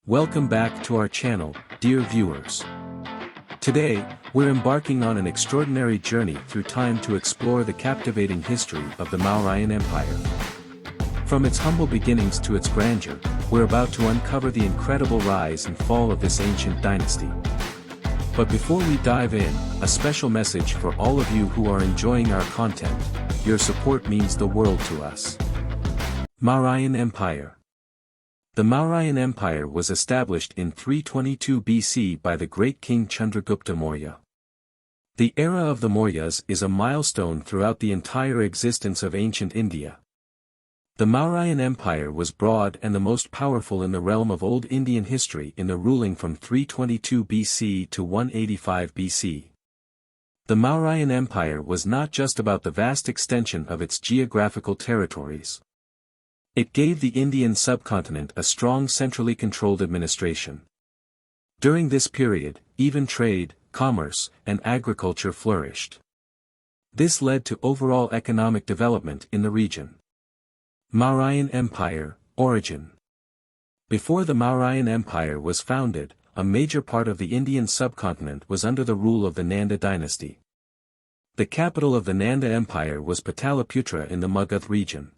Welcome back to our channel, dear viewers. Today, we're embarking on an extraordinary journey through time to explore the captivating history of the Mauryan Empire. From its humble beginnings to its grandeur, we're about to uncover the incredible rise and fall of this ancient dynasty. But before we dive in, a special message for all of you who are enjoying our content. Your support means the world to us. Mauryan Empire. The Mauryan Empire was established in 322 BC by the great king Chandragupta Maurya. The era of the Mauryas is a milestone throughout the entire existence of ancient India. The Mauryan Empire was broad and the most powerful in the realm of Old Indian history in the ruling from 322 BC to 185 BC. The Mauryan Empire was not just about the vast extension of its geographical territories. It gave the Indian subcontinent a strong centrally controlled administration. During this period, even trade, commerce, and agriculture flourished. This led to overall economic development in the region. Mauryan Empire, origin. Before the Mauryan Empire was founded, a major part of the Indian subcontinent was under the rule of the Nanda dynasty. The capital of the Nanda Empire was Pataliputra in the Magadh region.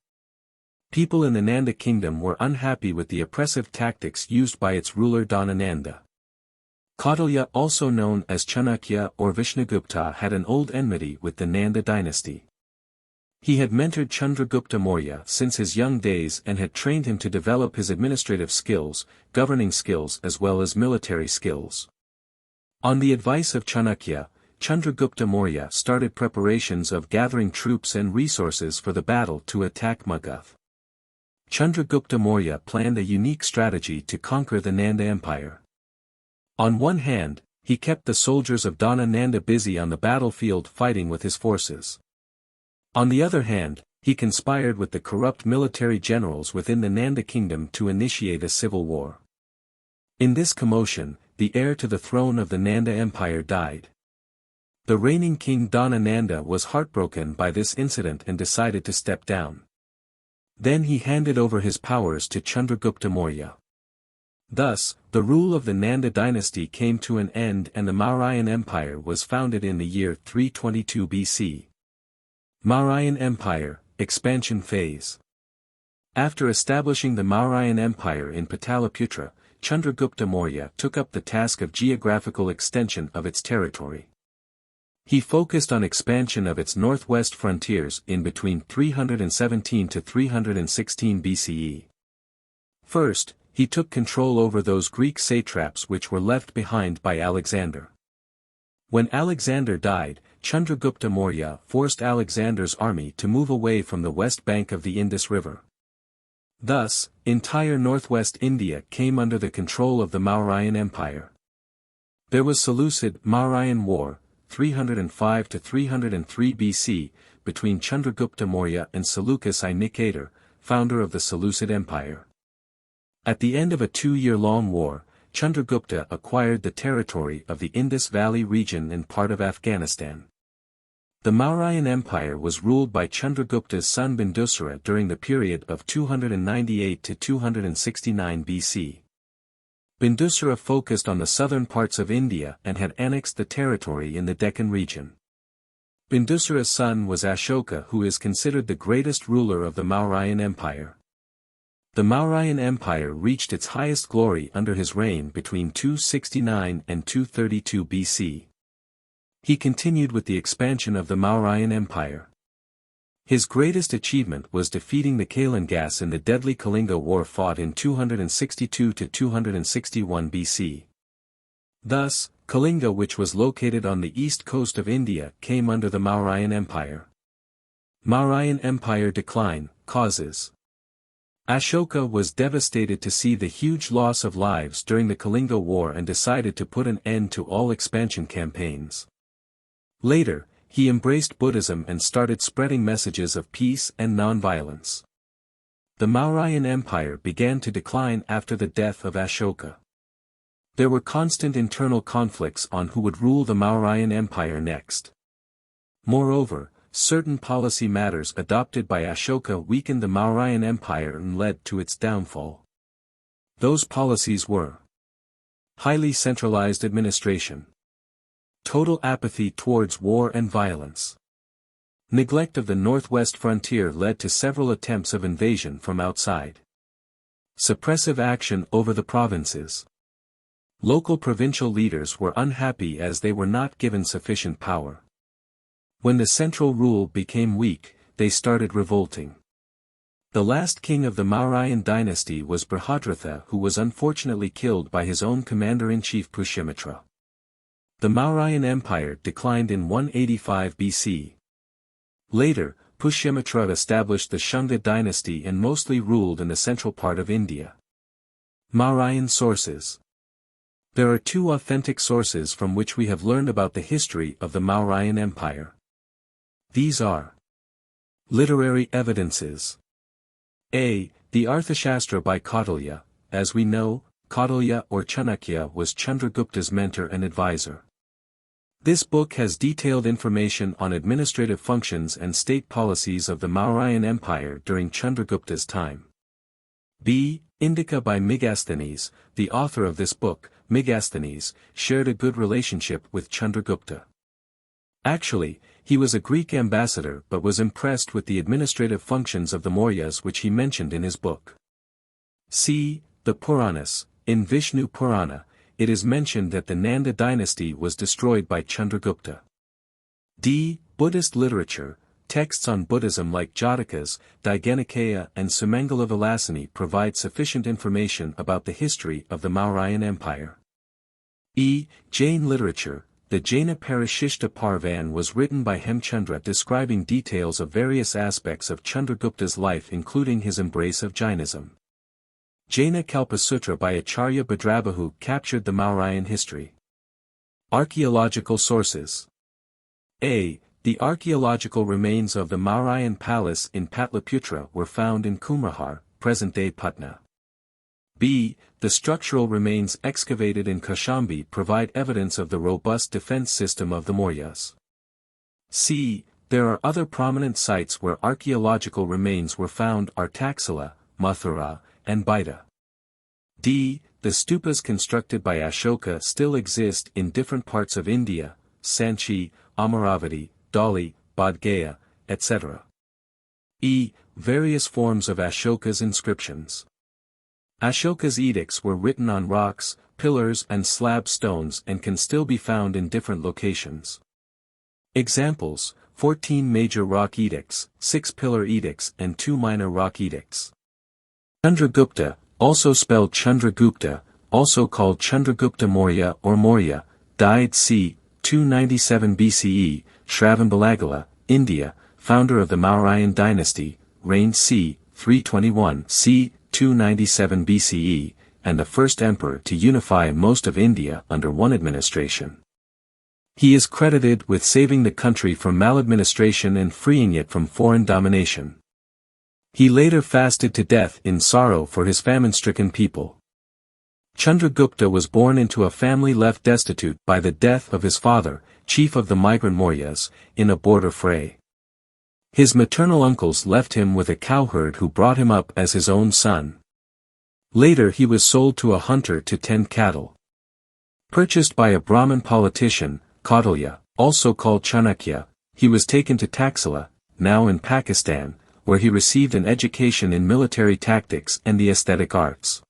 People in the Nanda kingdom were unhappy with the oppressive tactics used by its ruler Dhanananda. Kautilya, also known as Chanakya or Vishnugupta, had an old enmity with the Nanda dynasty. He had mentored Chandragupta Maurya since his young days and had trained him to develop his administrative skills, governing skills as well as military skills. On the advice of Chanakya, Chandragupta Maurya started preparations of gathering troops and resources for the battle to attack Magadh. Chandragupta Maurya planned a unique strategy to conquer the Nanda Empire. On one hand, he kept the soldiers of Dhanananda busy on the battlefield fighting with his forces. On the other hand, he conspired with the corrupt military generals within the Nanda kingdom to initiate a civil war. In this commotion, the heir to the throne of the Nanda Empire died. The reigning king Dhanananda was heartbroken by this incident and decided to step down. Then he handed over his powers to Chandragupta Maurya. Thus, the rule of the Nanda dynasty came to an end and the Mauryan Empire was founded in the year 322 BC. Mauryan Empire, expansion phase. After establishing the Mauryan Empire in Pataliputra, Chandragupta Maurya took up the task of geographical extension of its territory. He focused on expansion of its northwest frontiers in between 317 to 316 BCE. First, he took control over those Greek satraps which were left behind by Alexander. When Alexander died, Chandragupta Maurya forced Alexander's army to move away from the west bank of the Indus River. Thus, entire northwest India came under the control of the Mauryan Empire. There was Seleucid Mauryan War, 305 to 303 BC, between Chandragupta Maurya and Seleucus I Nicator, founder of the Seleucid Empire. At the end of a 2-year-long war, Chandragupta acquired the territory of the Indus Valley region and part of Afghanistan. The Mauryan Empire was ruled by Chandragupta's son Bindusara during the period of 298 to 269 BC. Bindusara focused on the southern parts of India and had annexed the territory in the Deccan region. Bindusara's son was Ashoka, who is considered the greatest ruler of the Mauryan Empire. The Mauryan Empire reached its highest glory under his reign between 269 and 232 BC. He continued with the expansion of the Mauryan Empire. His greatest achievement was defeating the Kalingas in the deadly Kalinga War fought in 262 to 261 BC. Thus, Kalinga, which was located on the east coast of India, came under the Mauryan Empire. Mauryan Empire decline, causes. Ashoka was devastated to see the huge loss of lives during the Kalinga War and decided to put an end to all expansion campaigns. Later, he embraced Buddhism and started spreading messages of peace and non-violence. The Mauryan Empire began to decline after the death of Ashoka. There were constant internal conflicts on who would rule the Mauryan Empire next. Moreover, certain policy matters adopted by Ashoka weakened the Mauryan Empire and led to its downfall. Those policies were highly centralized administration, total apathy towards war and violence. Neglect of the northwest frontier led to several attempts of invasion from outside. Suppressive action over the provinces. Local provincial leaders were unhappy as they were not given sufficient power. When the central rule became weak, they started revolting. The last king of the Mauryan Dynasty was Brihadratha, who was unfortunately killed by his own commander-in-chief Pushyamitra. The Mauryan Empire declined in 185 BC. Later, Pushyamitra established the Shunga dynasty and mostly ruled in the central part of India. Mauryan sources. There are two authentic sources from which we have learned about the history of the Mauryan Empire. These are literary evidences. A. The Arthashastra by Kautilya. As we know, Kautilya or Chanakya was Chandragupta's mentor and advisor. This book has detailed information on administrative functions and state policies of the Mauryan Empire during Chandragupta's time. B. Indica by Megasthenes. The author of this book, Megasthenes, shared a good relationship with Chandragupta. Actually, he was a Greek ambassador but was impressed with the administrative functions of the Mauryas which he mentioned in his book. C. The Puranas. In Vishnu Purana, it is mentioned that the Nanda dynasty was destroyed by Chandragupta. D. Buddhist literature. Texts on Buddhism like Jatakas, Daiganikaya and Sumangala Vilasini provide sufficient information about the history of the Mauryan Empire. E. Jain literature. The Jaina Parishishta Parvan was written by Hemchandra describing details of various aspects of Chandragupta's life including his embrace of Jainism. Jaina Kalpasutra by Acharya Bhadrabahu captured the Mauryan history. Archaeological sources. A. The archaeological remains of the Mauryan palace in Patliputra were found in Kumrahar, present-day Patna. B. The structural remains excavated in Kaushambi provide evidence of the robust defense system of the Mauryas. C. There are other prominent sites where archaeological remains were found are Taxila, Mathura, and Baida. D. The stupas constructed by Ashoka still exist in different parts of India, Sanchi, Amaravati, Dali, Bodh Gaya, etc. E. Various forms of Ashoka's inscriptions. Ashoka's edicts were written on rocks, pillars and slab stones and can still be found in different locations. Examples: 14 major rock edicts, 6 pillar edicts and 2 minor rock edicts. Chandragupta, also spelled Chandragupta, also called Chandragupta Maurya or Maurya, died c. 297 BCE, Shravanbelagala, India, founder of the Mauryan Dynasty, reigned c. 321 c. 297 BCE, and the first emperor to unify most of India under one administration. He is credited with saving the country from maladministration and freeing it from foreign domination. He later fasted to death in sorrow for his famine-stricken people. Chandragupta was born into a family left destitute by the death of his father, chief of the migrant Mauryas, in a border fray. His maternal uncles left him with a cowherd who brought him up as his own son. Later he was sold to a hunter to tend cattle. Purchased by a Brahmin politician, Kautilya, also called Chanakya, he was taken to Taxila, now in Pakistan, where he received an education in military tactics and the aesthetic arts.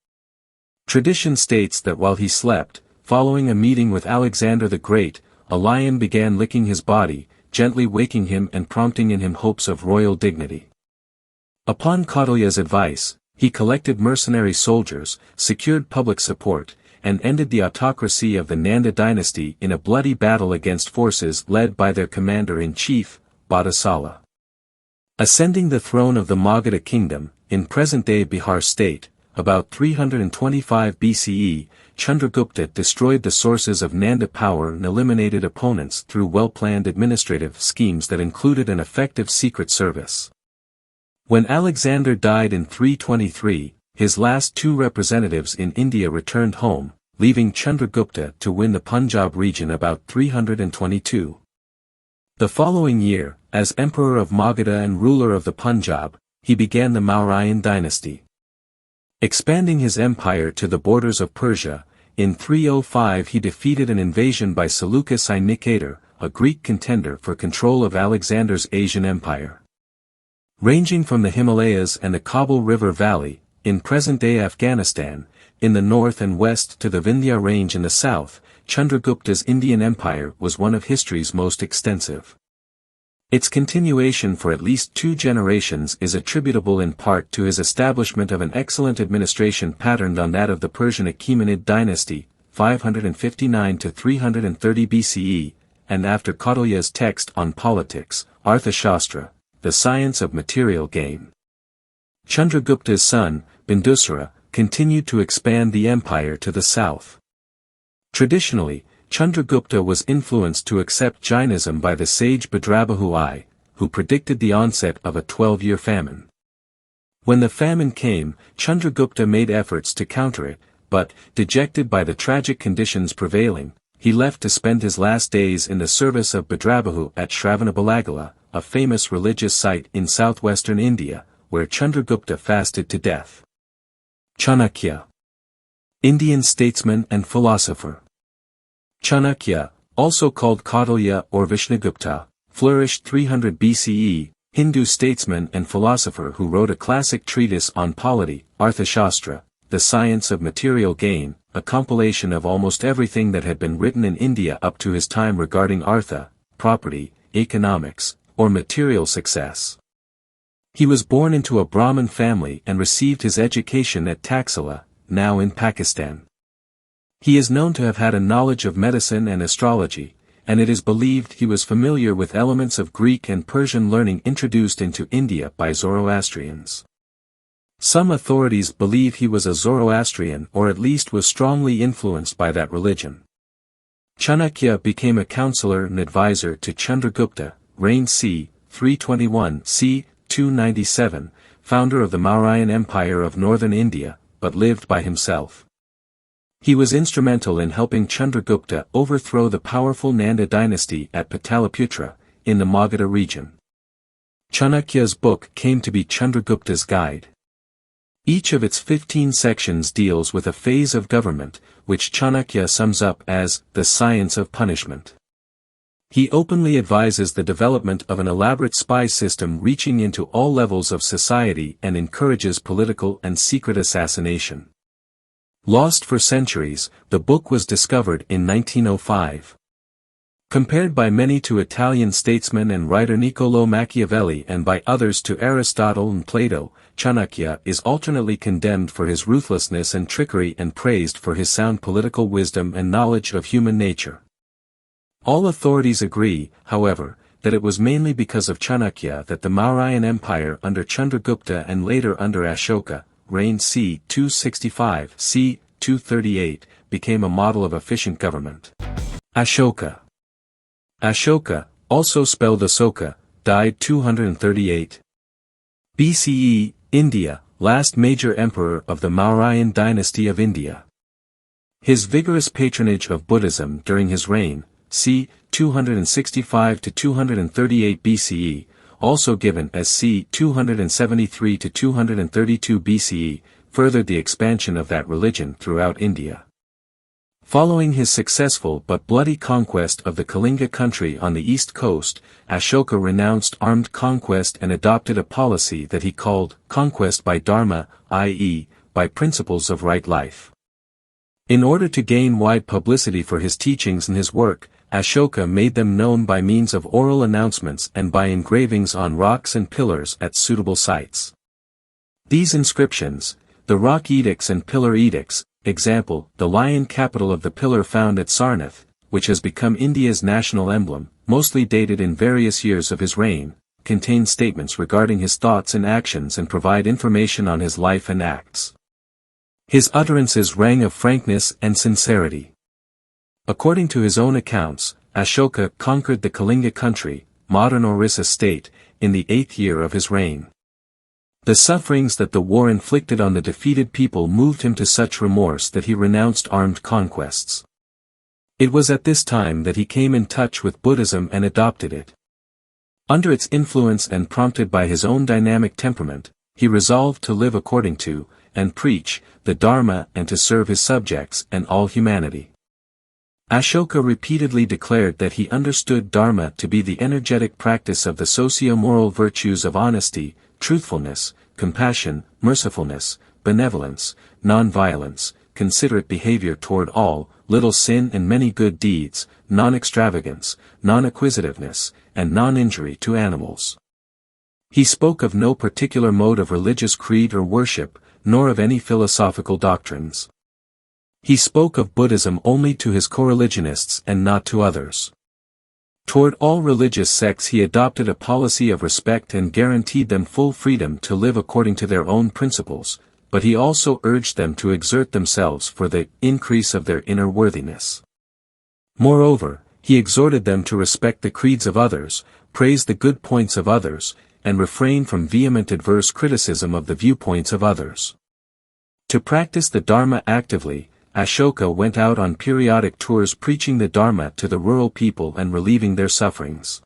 Tradition states that while he slept, following a meeting with Alexander the Great, a lion began licking his body, gently waking him and prompting in him hopes of royal dignity. Upon Kautilya's advice, he collected mercenary soldiers, secured public support, and ended the autocracy of the Nanda dynasty in a bloody battle against forces led by their commander-in-chief, Bhattasala. Ascending the throne of the Magadha kingdom, in present-day Bihar state, about 325 BCE, Chandragupta destroyed the sources of Nanda power and eliminated opponents through well-planned administrative schemes that included an effective secret service. When Alexander died in 323, his last two representatives in India returned home, leaving Chandragupta to win the Punjab region about 322. The following year, as Emperor of Magadha and ruler of the Punjab, he began the Mauryan Dynasty. Expanding his empire to the borders of Persia, in 305 he defeated an invasion by Seleucus I Nicator, a Greek contender for control of Alexander's Asian empire. Ranging from the Himalayas and the Kabul River Valley, in present-day Afghanistan, in the north and west to the Vindhya Range in the south, Chandragupta's Indian empire was one of history's most extensive. Its continuation for at least 2 generations is attributable in part to his establishment of an excellent administration patterned on that of the Persian Achaemenid dynasty, 559 to 330 BCE, and after Kautilya's text on politics, Arthashastra, the science of material gain. Chandragupta's son, Bindusara, continued to expand the empire to the south. Traditionally, Chandragupta was influenced to accept Jainism by the sage Bhadrabahu I, who predicted the onset of a 12-year famine. When the famine came, Chandragupta made efforts to counter it, but, dejected by the tragic conditions prevailing, he left to spend his last days in the service of Bhadrabahu at Shravanabelagala, a famous religious site in southwestern India, where Chandragupta fasted to death. Chanakya. Indian statesman and philosopher. Chanakya, also called Kautilya or Vishnugupta, flourished 300 BCE, Hindu statesman and philosopher who wrote a classic treatise on polity, Arthashastra, the science of material gain, a compilation of almost everything that had been written in India up to his time regarding artha, property, economics, or material success. He was born into a Brahmin family and received his education at Taxila, now in Pakistan. He is known to have had a knowledge of medicine and astrology, and it is believed he was familiar with elements of Greek and Persian learning introduced into India by Zoroastrians. Some authorities believe he was a Zoroastrian or at least was strongly influenced by that religion. Chanakya became a counselor and advisor to Chandragupta, reigned c. 321 c. 297, founder of the Mauryan Empire of northern India, but lived by himself. He was instrumental in helping Chandragupta overthrow the powerful Nanda dynasty at Pataliputra, in the Magadha region. Chanakya's book came to be Chandragupta's guide. Each of its 15 sections deals with a phase of government, which Chanakya sums up as the science of punishment. He openly advises the development of an elaborate spy system reaching into all levels of society and encourages political and secret assassination. Lost for centuries, the book was discovered in 1905. Compared by many to Italian statesman and writer Niccolò Machiavelli and by others to Aristotle and Plato, Chanakya is alternately condemned for his ruthlessness and trickery and praised for his sound political wisdom and knowledge of human nature. All authorities agree, however, that it was mainly because of Chanakya that the Mauryan Empire under Chandragupta and later under Ashoka, reigned c. 265 c. 238, became a model of efficient government. Ashoka. Ashoka, also spelled Asoka, died 238 BCE, India, last major emperor of the Mauryan Dynasty of India. His vigorous patronage of Buddhism during his reign, c. 265 to 238 BCE, also given as c. 273 to 232 BCE, furthered the expansion of that religion throughout India. Following his successful but bloody conquest of the Kalinga country on the east coast, Ashoka renounced armed conquest and adopted a policy that he called conquest by Dharma, i.e., by principles of right life. In order to gain wide publicity for his teachings and his work, Ashoka made them known by means of oral announcements and by engravings on rocks and pillars at suitable sites. These inscriptions, the rock edicts and pillar edicts, example, the lion capital of the pillar found at Sarnath, which has become India's national emblem, mostly dated in various years of his reign, contain statements regarding his thoughts and actions and provide information on his life and acts. His utterances rang of frankness and sincerity. According to his own accounts, Ashoka conquered the Kalinga country, modern Orissa state, in the 8th year of his reign. The sufferings that the war inflicted on the defeated people moved him to such remorse that he renounced armed conquests. It was at this time that he came in touch with Buddhism and adopted it. Under its influence and prompted by his own dynamic temperament, he resolved to live according to, and preach the Dharma and to serve his subjects and all humanity. Ashoka repeatedly declared that he understood Dharma to be the energetic practice of the socio-moral virtues of honesty, truthfulness, compassion, mercifulness, benevolence, non-violence, considerate behavior toward all, little sin and many good deeds, non-extravagance, non-acquisitiveness, and non-injury to animals. He spoke of no particular mode of religious creed or worship, nor of any philosophical doctrines. He spoke of Buddhism only to his coreligionists and not to others. Toward all religious sects he adopted a policy of respect and guaranteed them full freedom to live according to their own principles, but he also urged them to exert themselves for the increase of their inner worthiness. Moreover, he exhorted them to respect the creeds of others, praise the good points of others, and refrain from vehement adverse criticism of the viewpoints of others. To practice the Dharma actively, Ashoka went out on periodic tours preaching the Dharma to the rural people and relieving their sufferings.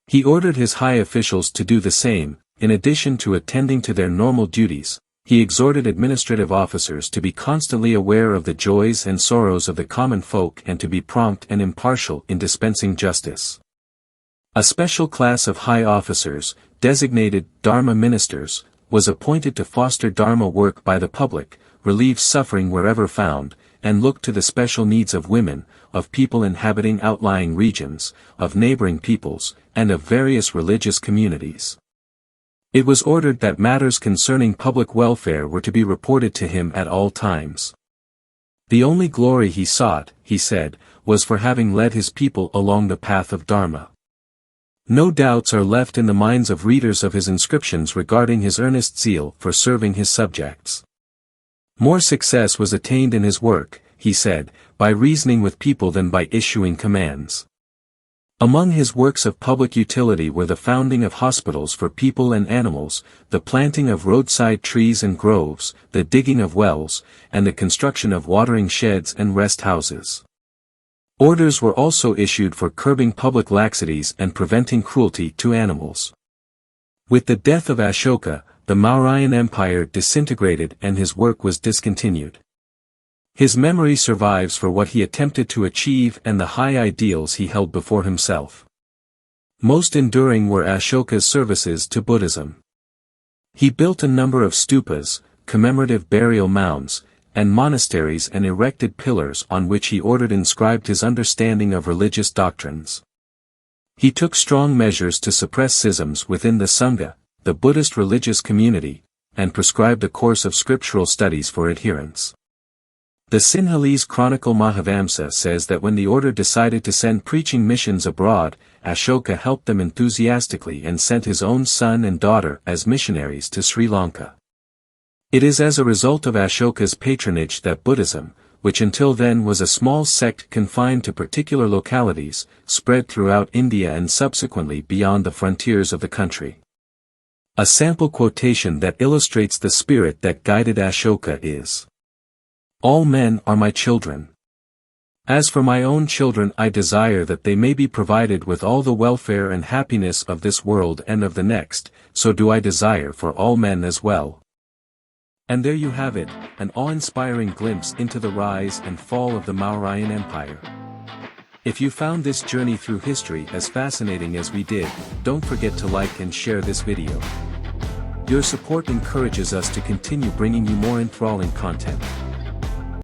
He ordered his high officials to do the same. In addition to attending to their normal duties, he exhorted administrative officers to be constantly aware of the joys and sorrows of the common folk and to be prompt and impartial in dispensing justice. A special class of high officers, designated Dharma ministers, was appointed to foster Dharma work by the public, relieve suffering wherever found, and look to the special needs of women, of people inhabiting outlying regions, of neighboring peoples, and of various religious communities. It was ordered that matters concerning public welfare were to be reported to him at all times. The only glory he sought, he said, was for having led his people along the path of Dharma. No doubts are left in the minds of readers of his inscriptions regarding his earnest zeal for serving his subjects. More success was attained in his work, he said, by reasoning with people than by issuing commands. Among his works of public utility were the founding of hospitals for people and animals, the planting of roadside trees and groves, the digging of wells, and the construction of watering sheds and rest houses. Orders were also issued for curbing public laxities and preventing cruelty to animals. With the death of Ashoka, the Mauryan Empire disintegrated and his work was discontinued. His memory survives for what he attempted to achieve and the high ideals he held before himself. Most enduring were Ashoka's services to Buddhism. He built a number of stupas, commemorative burial mounds, and monasteries and erected pillars on which he inscribed his understanding of religious doctrines. He took strong measures to suppress schisms within the Sangha, the Buddhist religious community, and prescribed a course of scriptural studies for adherents. The Sinhalese chronicle Mahavamsa says that when the order decided to send preaching missions abroad, Ashoka helped them enthusiastically and sent his own son and daughter as missionaries to Sri Lanka. It is as a result of Ashoka's patronage that Buddhism, which until then was a small sect confined to particular localities, spread throughout India and subsequently beyond the frontiers of the country. A sample quotation that illustrates the spirit that guided Ashoka is, "All men are my children. As for my own children, I desire that they may be provided with all the welfare and happiness of this world and of the next, so do I desire for all men as well." And there you have it, an awe-inspiring glimpse into the rise and fall of the Mauryan Empire. If you found this journey through history as fascinating as we did, don't forget to like and share this video. Your support encourages us to continue bringing you more enthralling content.